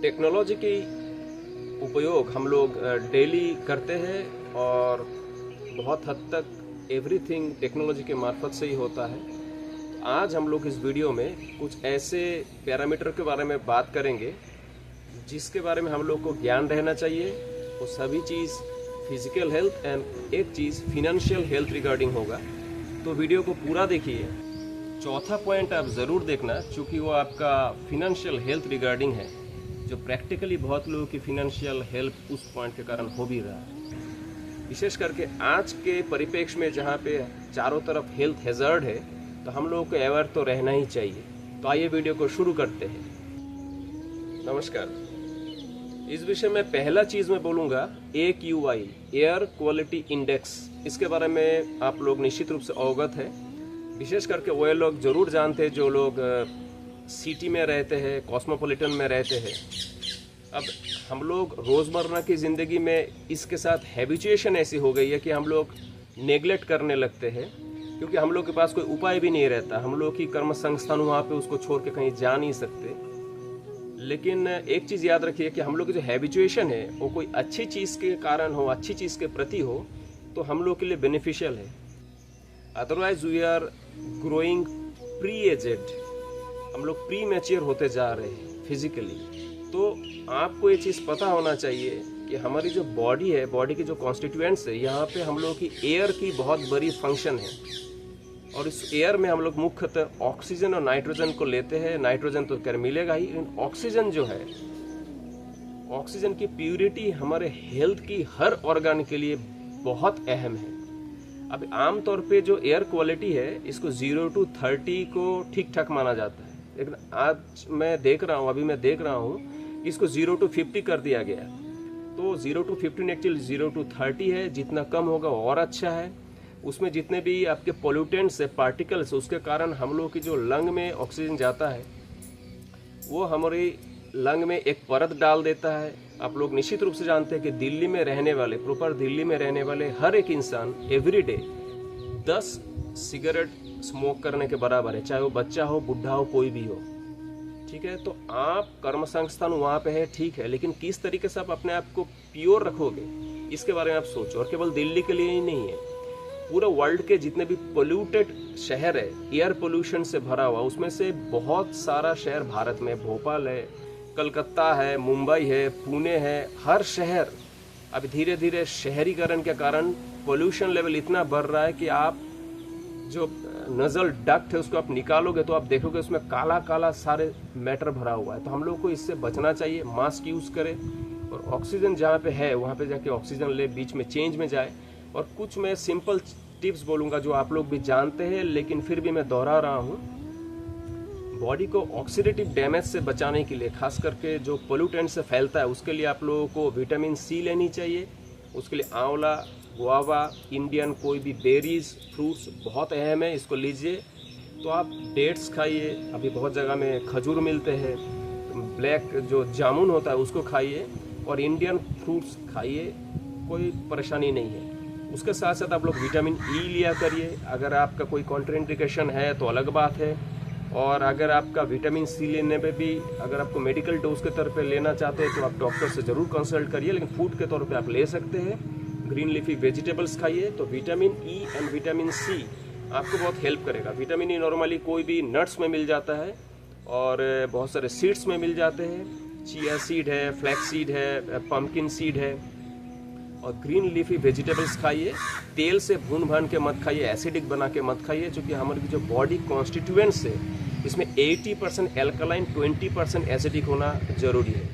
Technology की उपयोग हम लोग डेली करते हैं और बहुत हद तक एवरीथिंग टेक्नोलॉजी के मार्फत से ही होता है। आज हम लोग इस वीडियो में कुछ ऐसे पैरामीटर के बारे में बात करेंगे जिसके बारे में हम लोग को ज्ञान रहना चाहिए। वो सभी चीज़ फिजिकल हेल्थ एंड एक चीज़ फिनेंशियल हेल्थ रिगार्डिंग होगा, तो वीडियो को पूरा देखिए। चौथा पॉइंट आप ज़रूर देखना, क्योंकि वो आपका फिनेंशियल हेल्थ रिगार्डिंग है, जो प्रैक्टिकली बहुत लोगों की फिनेंशियल हेल्प उस पॉइंट के कारण हो भी रहा है। विशेष करके आज के परिप्रेक्ष्य में जहाँ पे चारों तरफ हेल्थ हैज़र्ड है, तो हम लोगों को अवेयर तो रहना ही चाहिए। तो आइए वीडियो को शुरू करते हैं। नमस्कार। इस विषय में पहला चीज़ मैं बोलूँगा AQI, एयर क्वालिटी इंडेक्स। इसके बारे में आप लोग निश्चित रूप से अवगत है। विशेष करके वो लोग ज़रूर जानते हैं जो लोग सिटी में रहते हैं, कॉस्मोपॉलिटन में रहते हैं। अब हम लोग रोज़मर्रा की ज़िंदगी में इसके साथ हैबिचुएशन ऐसी हो गई है कि हम लोग नेगलेक्ट करने लगते हैं, क्योंकि हम लोग के पास कोई उपाय भी नहीं रहता। हम लोग की कर्म संस्थान वहाँ पे उसको छोड़ के कहीं जा नहीं सकते। लेकिन एक चीज़ याद रखिए कि हम लोग की जो हैबिचुएशन है वो कोई अच्छी चीज़ के कारण हो, अच्छी चीज़ के प्रति हो, तो हम लोग के लिए बेनिफिशियल है। Otherwise we are growing pre aged, हम लोग प्री मैच्योर होते जा रहे हैं फिजिकली। तो आपको ये चीज़ पता होना चाहिए कि हमारी जो बॉडी है, बॉडी के जो कॉन्स्टिट्यूएंट्स है, यहाँ पे हम लोग की एयर की बहुत बड़ी फंक्शन है। और इस एयर में हम लोग मुख्यतः ऑक्सीजन और नाइट्रोजन को लेते हैं। नाइट्रोजन तो खैर मिलेगा ही, लेकिन ऑक्सीजन जो है, ऑक्सीजन की प्यूरिटी हमारे हेल्थ की हर ऑर्गन के लिए बहुत अहम है। अब आमतौर पे जो एयर क्वालिटी है, इसको 0 to 30 को ठीक ठाक माना जाता है, लेकिन आज मैं देख रहा हूँ इसको 0 to 50 कर दिया गया। तो 0 to 15 एक्चुअली 0 to 30 है। जितना कम होगा और अच्छा है। उसमें जितने भी आपके पोल्यूटेंट्स है, पार्टिकल्स, उसके कारण हम लोग की जो लंग में ऑक्सीजन जाता है, वो हमारी लंग में एक परत डाल देता है। आप लोग निश्चित रूप से जानते हैं कि दिल्ली में रहने वाले, प्रॉपर दिल्ली में रहने वाले हर एक इंसान एवरीडे 10 सिगरेट स्मोक करने के बराबर है, चाहे वो बच्चा हो, बुढ़ा हो, कोई भी हो। ठीक है, तो आप कर्म संस्थान वहाँ पे है, ठीक है, लेकिन किस तरीके से आप अपने आप को प्योर रखोगे, इसके बारे में आप सोचो। और केवल दिल्ली के लिए ही नहीं है, पूरा वर्ल्ड के जितने भी पोल्यूटेड शहर है, एयर पोल्यूशन से भरा हुआ, उसमें से बहुत सारा शहर भारत में, भोपाल है, कलकत्ता है, मुंबई है, पुणे है, हर शहर अब धीरे धीरे शहरीकरण के कारण पोल्यूशन लेवल इतना बढ़ रहा है कि आप जो नज़ल डक्ट है उसको आप निकालोगे तो आप देखोगे उसमें काला काला सारे मैटर भरा हुआ है। तो हम लोग को इससे बचना चाहिए। मास्क यूज़ करें और ऑक्सीजन जहाँ पे है वहाँ पे जाके ऑक्सीजन ले, बीच में चेंज में जाए। और कुछ मैं सिंपल टिप्स बोलूँगा जो आप लोग भी जानते हैं, लेकिन फिर भी मैं दोहरा रहा हूँ। बॉडी को ऑक्सीडेटिव डैमेज से बचाने के लिए, खास करके जो पोल्यूटेंट से फैलता है, उसके लिए आप लोगों को विटामिन C लेनी चाहिए। उसके लिए आंवला, गुआवा, इंडियन कोई भी बेरीज, फ्रूट्स बहुत अहम है, इसको लीजिए। तो आप डेट्स खाइए, अभी बहुत जगह में खजूर मिलते हैं, ब्लैक जो जामुन होता है उसको खाइए, और इंडियन फ्रूट्स खाइए, कोई परेशानी नहीं है। उसके साथ साथ आप लोग विटामिन E लिया करिए। अगर आपका कोई कॉन्ट्राइंडिकेशन है तो अलग बात है, और अगर आपका विटामिन C लेने में भी अगर आपको मेडिकल डोज के तौर पे लेना चाहते हैं तो आप डॉक्टर से ज़रूर कंसल्ट करिए, लेकिन फूड के तौर पे आप ले सकते हैं। ग्रीन लीफी वेजिटेबल्स खाइए। तो vitamin E and vitamin C आपको बहुत हेल्प करेगा। विटामिन E नॉर्मली कोई भी नट्स में मिल जाता है और बहुत सारे सीड्स में मिल जाते हैं। चिया सीड है, फ्लैक्स सीड है, पम्पकिन सीड है। और ग्रीन लीफी वेजिटेबल्स खाइए। तेल से भून भान के मत खाइए, एसिडिक बना के मत खाइए, क्योंकि हमारी जो बॉडी कॉन्स्टिट्यूएंट्स है इसमें 80% एल्कलाइन, 20% एसिडिक होना ज़रूरी है।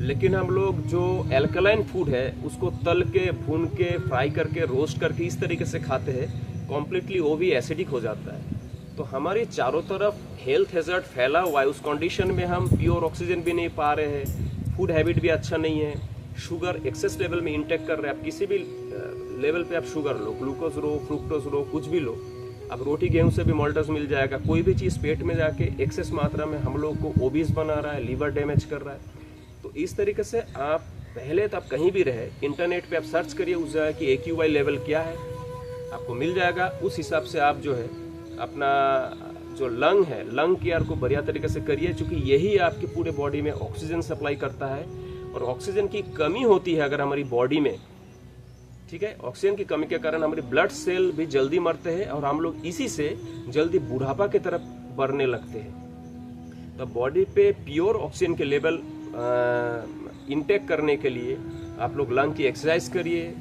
लेकिन हम लोग जो एल्कलाइन फूड है उसको तल के, भून के, फ्राई करके, रोस्ट करके इस तरीके से खाते हैं, कॉम्प्लीटली वो भी एसिडिक हो जाता है। तो हमारी चारों तरफ हेल्थ हैज़र्ड फैला हुआ है। उस कंडीशन में हम प्योर ऑक्सीजन भी नहीं पा रहे हैं, फूड हैबिट भी अच्छा नहीं है, शुगर एक्सेस लेवल में इंटेक कर रहे हैं। आप किसी भी लेवल पे आप शुगर लो, ग्लूकोज लो, फ्रुक्टोज लो, कुछ भी लो। अब रोटी गेहूं से भी मॉल्टस मिल जाएगा। कोई भी चीज़ पेट में जाके एक्सेस मात्रा में हम लोग को ओबीस बना रहा है, लीवर डैमेज कर रहा है। तो इस तरीके से आप पहले तो आप कहीं भी रहे, इंटरनेट पे आप सर्च करिए उस जगह की AQI लेवल क्या है, आपको मिल जाएगा। उस हिसाब से आप जो है अपना जो लंग है, लंग केयर को बढ़िया तरीके से करिए, क्योंकि यही आपकी पूरे बॉडी में ऑक्सीजन सप्लाई करता है। और ऑक्सीजन की कमी होती है अगर हमारी बॉडी में, ठीक है, ऑक्सीजन की कमी के कारण हमारे ब्लड सेल भी जल्दी मरते हैं और हम लोग इसी से जल्दी बुढ़ापा की तरफ बढ़ने लगते हैं। तो बॉडी पे प्योर ऑक्सीजन के लेवल इनटेक करने के लिए आप लोग लंग की एक्सरसाइज करिए,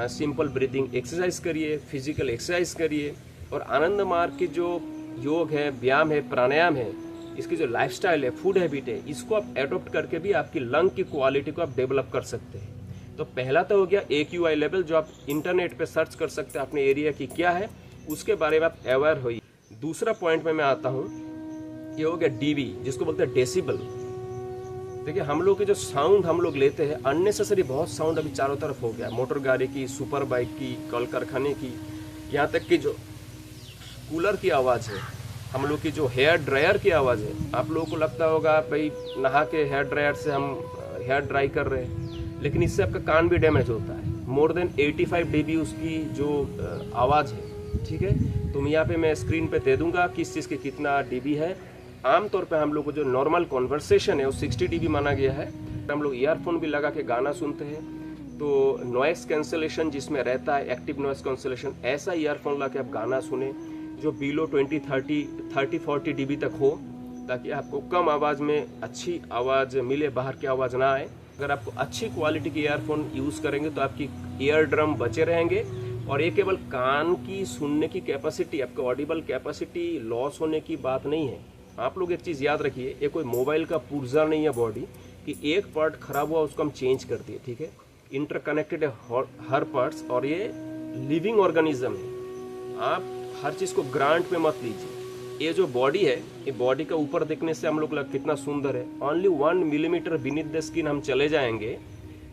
सिंपल ब्रीदिंग एक्सरसाइज करिए, फिजिकल एक्सरसाइज करिए, और आनंद मार्ग की जो योग है, व्यायाम है, प्राणायाम है, इसकी जो लाइफस्टाइल है, फूड हैबिट है, इसको आप एडॉप्ट करके भी आपकी लंग की क्वालिटी को आप डेवलप कर सकते हैं। तो पहला तो हो गया AQI लेवल, जो आप इंटरनेट पे सर्च कर सकते हैं अपने एरिया की क्या है, उसके बारे में आप अवेयर होइए। दूसरा पॉइंट में मैं आता हूँ, ये हो गया DB, जिसको बोलते हैं डेसिबल। देखिए हम लोग के जो साउंड हम लोग लेते हैं, अननेसेसरी बहुत साउंड अभी चारों तरफ हो गया, मोटर गाड़ी की, सुपर बाइक की, कल कारखाने की, यहाँ तक कि जो कूलर की आवाज़ है, हम लोग की जो हेयर ड्रायर की आवाज़ है। आप लोगों को लगता होगा भाई नहा के हेयर ड्रायर से हम हेयर ड्राई कर रहे हैं, लेकिन इससे आपका कान भी डैमेज होता है। मोर देन 85 dB उसकी जो आवाज़ है, ठीक है। तो यहाँ पे मैं स्क्रीन पे दे दूंगा किस चीज़ की कितना dB है। आमतौर पे हम लोग को जो नॉर्मल कॉन्वर्सेशन है वो 60 dB माना गया है। हम लोग ईयरफोन भी लगा के गाना सुनते हैं, तो नॉइस कैंसलेशन जिसमें रहता है, एक्टिव नॉइस कैंसलेशन, ऐसा ईयरफोन ला के आप गाना सुने जो बिलो 20-30-40 dB तक हो, ताकि आपको कम आवाज़ में अच्छी आवाज़ मिले, बाहर की आवाज़ ना आए। अगर आपको अच्छी क्वालिटी के ईयरफोन यूज़ करेंगे तो आपकी ईयर ड्रम बचे रहेंगे, और ये केवल कान की सुनने की कैपेसिटी, आपका ऑडिबल कैपेसिटी लॉस होने की बात नहीं है। आप लोग एक चीज़ याद रखिए, ये कोई मोबाइल का पुर्जा नहीं है बॉडी कि एक पार्ट खराब हुआ उसको हम चेंज कर दिए, ठीक है। इंटरकनेक्टेड है हर पार्ट्स, और ये लिविंग ऑर्गेनिज्म है। आप हर चीज़ को ग्रांट में मत लीजिए। ये जो बॉडी है, ये बॉडी का ऊपर देखने से हम लोग कितना सुंदर है, only 1 millimetre beneath the skin हम चले जाएंगे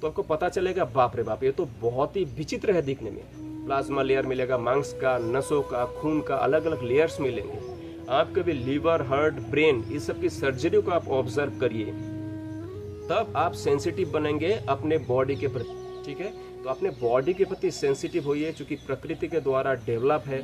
तो आपको पता चलेगा बाप रे बाप, ये तो बहुत ही विचित्र है दिखने में। प्लाज्मा लेयर मिलेगा, मांस का, नसों का, खून का, अलग अलग लेयर्स मिलेंगे। आपके भी लीवर, हार्ट, ब्रेन, इस सब की सर्जरी को आप ऑब्जर्व करिए, तब आप सेंसिटिव बनेंगे अपने बॉडी के प्रति, ठीक है। तो अपने बॉडी के प्रति सेंसिटिव होइए, क्योंकि प्रकृति के द्वारा डेवलप है।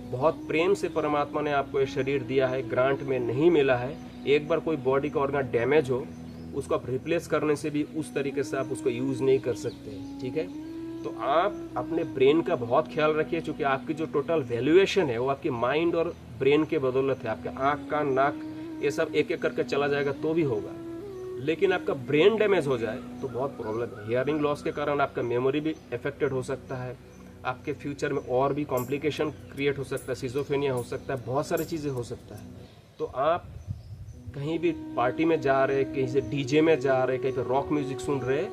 बहुत प्रेम से परमात्मा ने आपको ये शरीर दिया है, ग्रांट में नहीं मिला है। एक बार कोई बॉडी का ऑर्गन डैमेज हो, उसको आप रिप्लेस करने से भी उस तरीके से आप उसको यूज़ नहीं कर सकते, ठीक है। तो आप अपने ब्रेन का बहुत ख्याल रखिए, क्योंकि आपकी जो टोटल वैल्यूएशन है वो आपके माइंड और ब्रेन के बदौलत है। आपके आँख, कान, नाक, ये सब एक एक करके चला जाएगा तो भी होगा, लेकिन आपका ब्रेन डैमेज हो जाए तो बहुत प्रॉब्लम है। हियरिंग लॉस के कारण आपका मेमोरी भी अफेक्टेड हो सकता है, आपके फ्यूचर में और भी कॉम्प्लिकेशन क्रिएट हो सकता है, सिजोफ्रेनिया हो सकता है, बहुत सारी चीज़ें हो सकता है। तो आप कहीं भी पार्टी में जा रहे, कहीं से डीजे में जा रहे, कहीं पे रॉक म्यूजिक सुन रहे,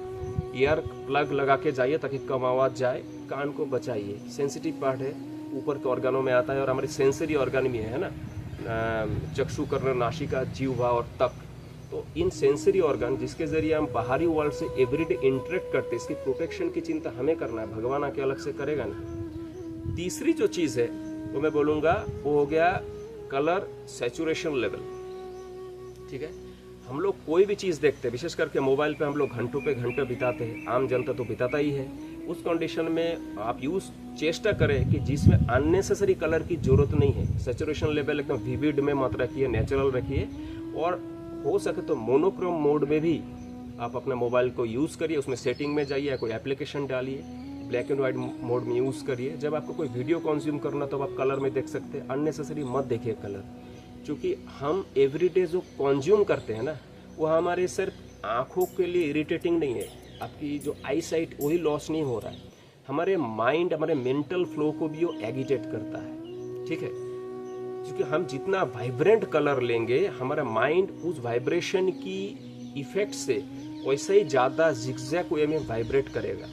ईयर प्लग लगा के जाइए ताकि कम आवाज़ जाए, कान को बचाइए। सेंसिटिव पार्ट है, ऊपर के ऑर्गनों में आता है, और हमारे सेंसरी ऑर्गन भी है ना, चक्षु, कर्ण, नासिका, जीह्वा और त्वक। तो इन सेंसरी ऑर्गन जिसके जरिए हम बाहरी वर्ल्ड से एवरीडे इंटरेक्ट करते हैं, इसकी प्रोटेक्शन की चिंता हमें करना है, भगवान आके अलग से करेगा नहीं। तीसरी जो चीज़ है वो मैं बोलूँगा वो हो गया कलर सैचुरेशन लेवल, ठीक है। हम लोग कोई भी चीज़ देखते हैं, विशेष करके मोबाइल पे हम लोग घंटों पे घंटे बिताते हैं, आम जनता तो बिताता ही है। उस कंडीशन में आप चेष्टा करें कि जिसमें अननेसेसरी कलर की जरूरत नहीं है। सैचुरेशन लेवल एकदम विविड में मत रखिए, नेचुरल रखिए, और हो सके तो मोनोक्रोम मोड में भी आप अपने मोबाइल को यूज़ करिए। उसमें सेटिंग में जाइए, कोई एप्लीकेशन डालिए, ब्लैक एंड वाइट मोड में यूज़ करिए। जब आपको कोई वीडियो कंज्यूम करना तो आप कलर में देख सकते हैं। अननेसेसरी मत देखिए कलर, क्योंकि हम एवरीडे जो कंज्यूम करते हैं ना, वो हमारे सिर्फ आँखों के लिए इरिटेटिंग नहीं है, आपकी जो आई साइट वही लॉस नहीं हो रहा है, हमारे माइंड, हमारे मेंटल फ्लो को भी वो एगिटेट करता है, ठीक है। क्योंकि हम जितना वाइब्रेंट कलर लेंगे, हमारा माइंड उस वाइब्रेशन की इफेक्ट से वैसे ही ज़्यादा जिगजैग वे में वाइब्रेट करेगा।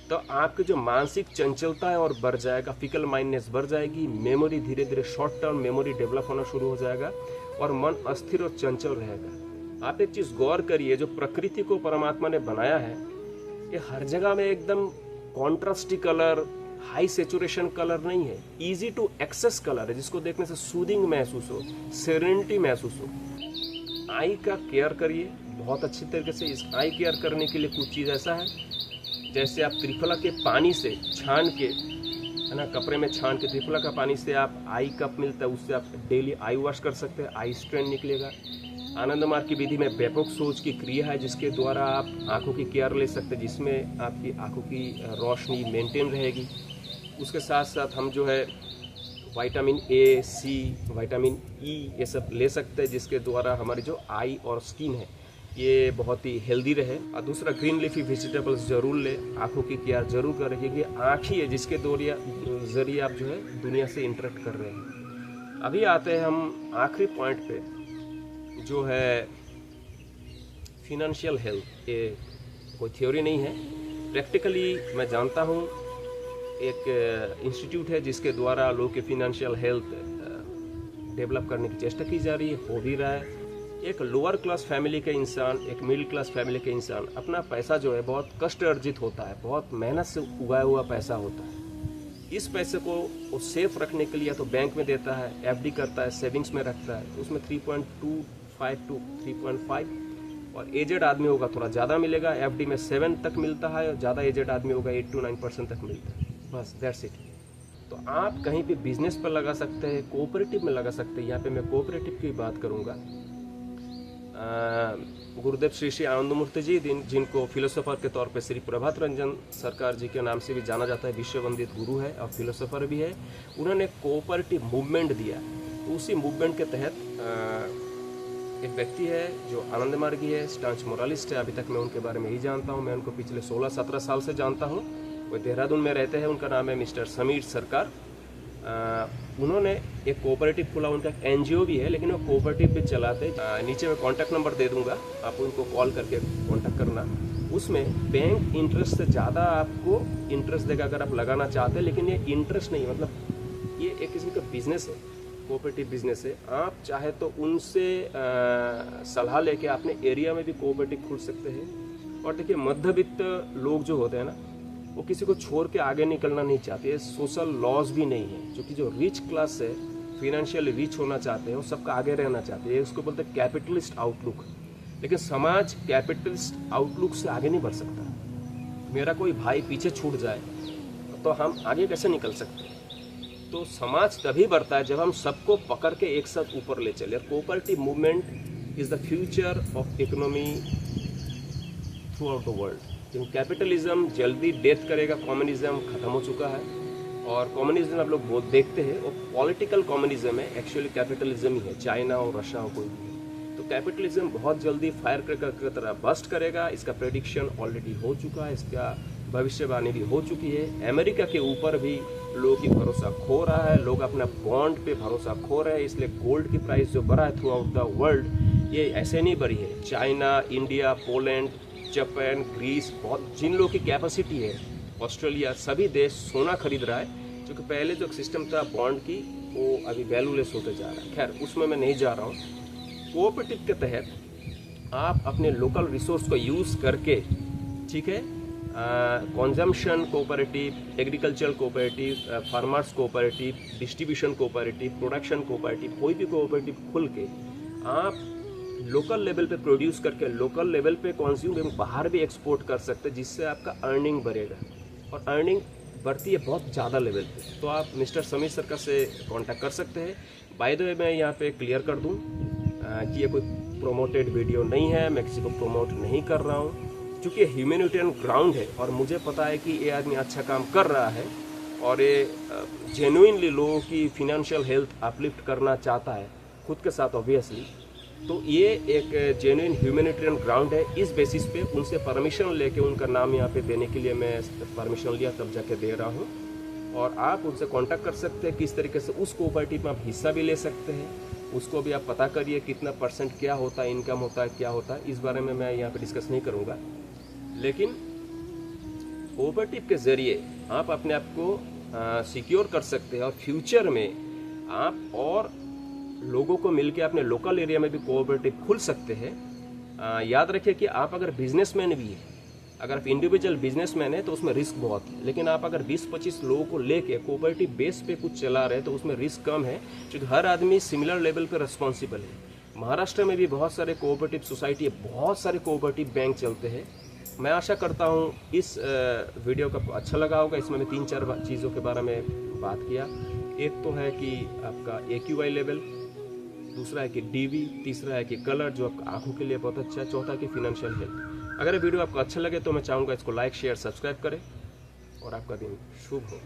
तो आपकी जो मानसिक चंचलता है और बढ़ जाएगा, फिकल माइंडनेस बढ़ जाएगी, मेमोरी धीरे धीरे शॉर्ट टर्म मेमोरी डेवलप होना शुरू हो जाएगा, और मन अस्थिर और चंचल रहेगा। आप एक चीज़ गौर करिए, जो प्रकृति को परमात्मा ने बनाया है, ये हर जगह में एकदम contrasty colour, high saturation colour नहीं है, इजी टू एक्सेस कलर है, जिसको देखने से सूदिंग महसूस हो, सेरेनिटी महसूस हो। आई का केयर करिए बहुत अच्छी तरीके से। इस आई केयर करने के लिए कुछ चीज़ ऐसा है, जैसे आप त्रिफला के पानी से छान के है ना। कपड़े में छान के त्रिफला का पानी से आप आई कप मिलता है, उससे आप डेली आई वॉश कर सकते हैं, आई स्ट्रेन निकलेगा। आनंद मार्ग की विधि में व्यापक सोच की क्रिया है जिसके द्वारा आप आंखों की केयर ले सकते हैं, जिसमें आपकी आंखों की रोशनी मेंटेन रहेगी। उसके साथ साथ हम जो है vitamin A, C, vitamin E ये सब ले सकते हैं, जिसके द्वारा हमारी जो आई और स्किन है ये बहुत ही हेल्दी रहे। और दूसरा, ग्रीन लीफी वेजिटेबल्स जरूर ले, आंखों की केयर जरूर करें, क्योंकि आँख ही है जिसके जरिए आप जो है दुनिया से इंटरेक्ट कर रहे हैं। अभी आते हैं हम आखिरी पॉइंट पे, जो है फिनेंशियल हेल्थ। ये कोई थ्योरी नहीं है, प्रैक्टिकली मैं जानता हूँ एक इंस्टीट्यूट है जिसके द्वारा लोगों की फिनेंशियल हेल्थ डेवलप करने की चेष्टा की जा रही है, हो भी रहा है। एक लोअर क्लास फैमिली के इंसान, एक मिडिल क्लास फैमिली के इंसान, अपना पैसा जो है बहुत कष्ट अर्जित होता है, बहुत मेहनत से उगाया हुआ पैसा होता है। इस पैसे को वो सेफ रखने के लिए तो बैंक में देता है, एफडी करता है, सेविंग्स में रखता है, उसमें 3.25 to 3.5, और एजेड आदमी होगा थोड़ा ज़्यादा मिलेगा, एफडी में 7 तक मिलता है, और ज़्यादा एजेड आदमी होगा 8 to 9% तक मिलता है, बस दैट्स इट। तो आप कहीं भी बिजनेस पर लगा सकते हैं, कोऑपरेटिव में लगा सकते हैं। यहाँ पे मैं कोऑपरेटिव की बात करूँगा। गुरुदेव श्री श्री आनंदमूर्ति जी, जिनको फिलोसोफर के तौर पे श्री प्रभात रंजन सरकार जी के नाम से भी जाना जाता है, विश्व वंदित गुरु है और फिलोसोफर भी है। उन्होंने कोऑपरेटिव मूवमेंट दिया, तो उसी मूवमेंट के तहत एक व्यक्ति है जो आनंद मार्गी है, स्टांच मोरालिस्ट है। अभी तक मैं उनके बारे में ही जानता हूँ, मैं उनको पिछले 16-17 साल से जानता हूँ। वो देहरादून में रहते हैं, उनका नाम है मिस्टर समीर सरकार। उन्होंने एक कोऑपरेटिव खोला, उनका एनजीओ भी है, लेकिन वो कोऑपरेटिव भी चलाते हैं। नीचे मैं कॉन्टैक्ट नंबर दे दूंगा, आप उनको कॉल करके कॉन्टैक्ट करना। उसमें बैंक इंटरेस्ट से ज़्यादा आपको इंटरेस्ट देगा अगर आप लगाना चाहते हैं, लेकिन ये इंटरेस्ट नहीं, मतलब ये एक किस्म का बिजनेस है, कोऑपरेटिव बिजनेस है। आप चाहे तो उनसे सलाह लेके अपने एरिया में भी कोऑपरेटिव खोल सकते हैं। और देखिए, मध्यवित्त लोग जो होते हैं ना, वो किसी को छोड़ के आगे निकलना नहीं चाहते, सोशल लॉज भी नहीं है। क्योंकि जो रिच क्लास है, फिनेंशियली रिच होना चाहते हैं, वो सबका आगे रहना चाहते हैं, उसको बोलते हैं कैपिटलिस्ट आउटलुक। लेकिन समाज कैपिटलिस्ट आउटलुक से आगे नहीं बढ़ सकता। मेरा कोई भाई पीछे छूट जाए तो हम आगे कैसे निकल सकते हैं? तो समाज तभी बढ़ता है जब हम सबको पकड़ के एक साथ ऊपर ले चले। Cooperative movement is the future of economy through out the world. क्योंकि कैपिटलिज्म जल्दी डेथ करेगा, कम्युनिज्म खत्म हो चुका है। और कम्युनिज्म आप लोग बहुत देखते हैं, वो पॉलिटिकल कम्युनिज्म है, एक्चुअली कैपिटलिज्म ही है, चाइना और रशिया हो कोई भी। तो कैपिटलिज्म बहुत जल्दी फायर क्रैकर की तरह बस्ट करेगा। इसका प्रेडिक्शन ऑलरेडी हो चुका है, इसका भविष्यवाणी भी हो चुकी है। अमेरिका के ऊपर भी लोगों की भरोसा खो रहा है, लोग अपना बॉन्ड पे भरोसा खो रहे हैं, इसलिए गोल्ड की प्राइस जो बढ़ा है थ्रू आउट द वर्ल्ड, ये ऐसे नहीं बढ़ी है। China, India, Poland, Japan, Greece, बहुत जिन लोगों की कैपेसिटी है, ऑस्ट्रेलिया, सभी देश सोना खरीद रहा है। क्योंकि पहले जो सिस्टम था बॉन्ड की, वो अभी वैल्यूलेस होते जा रहा है। खैर, उसमें मैं नहीं जा रहा हूँ। कोऑपरेटिव के तहत आप अपने लोकल रिसोर्स को यूज़ करके, ठीक है, consumption cooperative, agriculture cooperative, farmers cooperative, distribution cooperative, production cooperative, कोई भी कोऑपरेटिव खुल के आप लोकल लेवल पे प्रोड्यूस करके लोकल लेवल पे कंज्यूम एवं बाहर भी एक्सपोर्ट कर सकते हैं, जिससे आपका अर्निंग बढ़ेगा। और अर्निंग बढ़ती है बहुत ज़्यादा लेवल पे। तो आप मिस्टर समीर सरकार से कांटेक्ट कर सकते हैं। बाय द वे, मैं यहाँ पे क्लियर कर दूँ कि ये कोई प्रोमोटेड वीडियो नहीं है, मैं किसी को प्रोमोट नहीं कर रहा हूँ। क्योंकि ह्यूमैनिटेरियन ग्राउंड है और मुझे पता है कि ये आदमी अच्छा काम कर रहा है और ये जेन्युइनली लोगों की फिनेंशियल हेल्थ अपलिफ्ट करना चाहता है खुद के साथ, ऑब्वियसली। तो ये एक जेन्युइन ह्यूमैनिटेरियन ग्राउंड है। इस बेसिस पे उनसे परमिशन लेके उनका नाम यहाँ पे देने के लिए मैं परमिशन लिया, तब जाके दे रहा हूँ। और आप उनसे कांटेक्ट कर सकते हैं, किस तरीके से उस कोऑपरेटिव में आप हिस्सा भी ले सकते हैं, उसको भी आप पता करिए कितना % क्या होता है, इनकम होता है, क्या होता है। इस बारे में मैं यहाँ पे डिस्कस नहीं करूँगा। लेकिन कोऑपरेटिव के ज़रिए आप अपने आप को सिक्योर कर सकते हैं और फ्यूचर में आप और लोगों को मिलकर अपने लोकल एरिया में भी कोऑपरेटिव खुल सकते हैं। याद रखिए कि आप अगर बिजनेसमैन भी हैं, अगर आप इंडिविजुअल बिजनेसमैन है तो उसमें रिस्क बहुत है। लेकिन आप अगर 20-25 लोगों को लेके कोऑपरेटिव बेस पे कुछ चला रहे हैं तो उसमें रिस्क कम है, क्योंकि हर आदमी सिमिलर लेवल पे रिस्पॉन्सिबल है। महाराष्ट्र में भी बहुत सारे कोऑपरेटिव सोसाइटी है, बहुत सारे कोऑपरेटिव बैंक चलते हैं। मैं आशा करता हूँ इस वीडियो का आपको अच्छा लगा होगा। इसमें मैं 3-4 चीज़ों के बारे में बात किया। एक तो है कि आपका AQI लेवल, दूसरा है कि DV, तीसरा है कि कलर जो आपका आंखों के लिए बहुत अच्छा है, चौथा कि फिनेंशियल हेल्थ। अगर ये वीडियो आपको अच्छा लगे तो मैं चाहूँगा इसको लाइक शेयर सब्सक्राइब करें और आपका दिन शुभ हो।